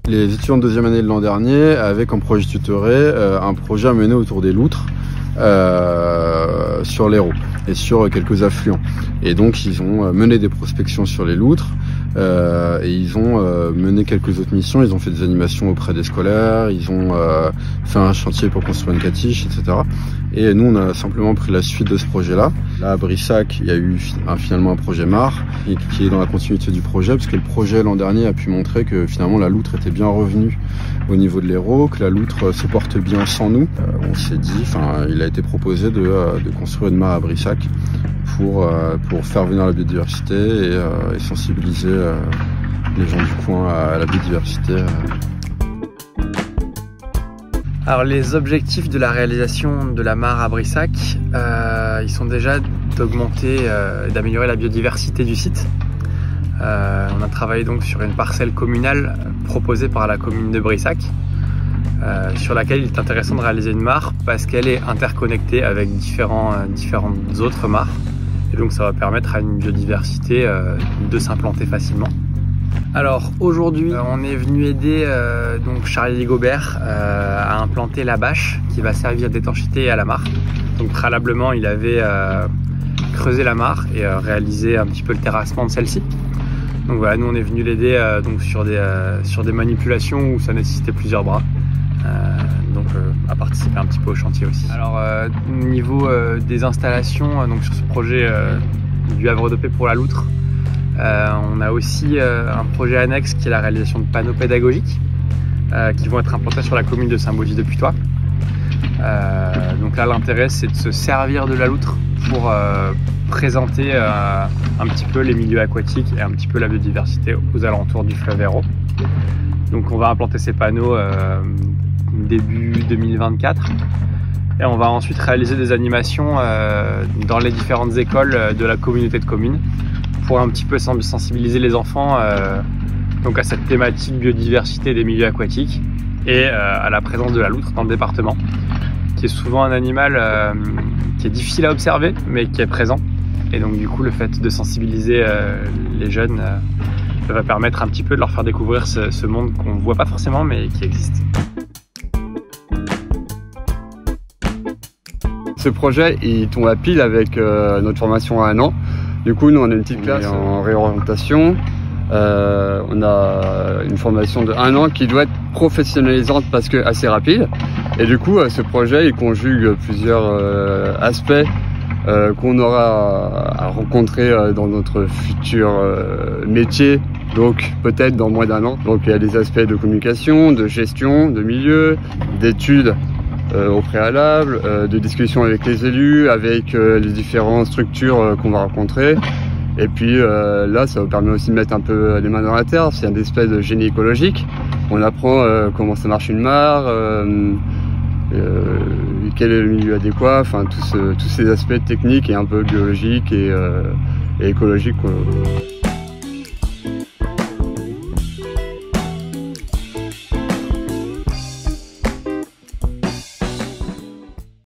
Les étudiants de deuxième année de l'an dernier avaient comme projet tutoré un projet à mener autour des loutres sur l'Hérault et sur quelques affluents. Et donc ils ont mené des prospections sur les loutres et ils ont mené quelques autres missions. Ils ont fait des animations auprès des scolaires, ils ont fait un chantier pour construire une catiche, etc. Et nous, on a simplement pris la suite de ce projet-là. Là, à Brissac, il y a eu finalement un projet MAR qui est dans la continuité du projet, parce que le projet l'an dernier a pu montrer que finalement la loutre était bien revenue au niveau de l'Hérault, que la loutre se porte bien sans nous. On s'est dit, il a été proposé de construire une mare à Brissac pour faire venir la biodiversité et sensibiliser les gens du coin à la biodiversité. Alors les objectifs de la réalisation de la mare à Brissac, ils sont déjà d'augmenter, d'améliorer la biodiversité du site. On a travaillé donc sur une parcelle communale proposée par la commune de Brissac, sur laquelle il est intéressant de réaliser une mare parce qu'elle est interconnectée avec différentes autres mares. Et donc ça va permettre à une biodiversité de s'implanter facilement. Alors aujourd'hui on est venu aider donc Charlie Gobert à implanter la bâche qui va servir d'étanchéité à la mare. Donc préalablement il avait creusé la mare et réalisé un petit peu le terrassement de celle-ci. Donc voilà, nous on est venu l'aider donc sur des manipulations où ça nécessitait plusieurs bras. Donc à participer un petit peu au chantier aussi. Alors au niveau des installations, donc sur ce projet du havre de paix pour la loutre, on a aussi un projet annexe qui est la réalisation de panneaux pédagogiques qui vont être implantés sur la commune de Saint-Baudy-de-Putois. Donc là l'intérêt c'est de se servir de la loutre pour présenter un petit peu les milieux aquatiques et un petit peu la biodiversité aux alentours du fleuve Hérault. Donc on va implanter ces panneaux début 2024 et on va ensuite réaliser des animations dans les différentes écoles de la communauté de communes pour un petit peu sensibiliser les enfants donc à cette thématique biodiversité des milieux aquatiques et à la présence de la loutre dans le département, qui est souvent un animal qui est difficile à observer mais qui est présent. Et donc du coup le fait de sensibiliser les jeunes va permettre un petit peu de leur faire découvrir ce monde qu'on ne voit pas forcément mais qui existe. Ce projet il tombe à pile avec notre formation à 1 an. Du coup nous on a une petite classe en réorientation. On a une formation de 1 an qui doit être professionnalisante parce que assez rapide. Et du coup ce projet il conjugue plusieurs aspects qu'on aura à rencontrer dans notre futur métier, donc peut-être dans moins d'1 an. Donc il y a des aspects de communication, de gestion, de milieu, d'études au préalable, de discussion avec les élus, avec les différentes structures qu'on va rencontrer. Et puis là, ça vous permet aussi de mettre un peu les mains dans la terre. C'est une espèce de génie écologique. On apprend comment ça marche une mare, quel est le milieu adéquat, enfin tous ces aspects techniques et un peu biologiques et écologiques.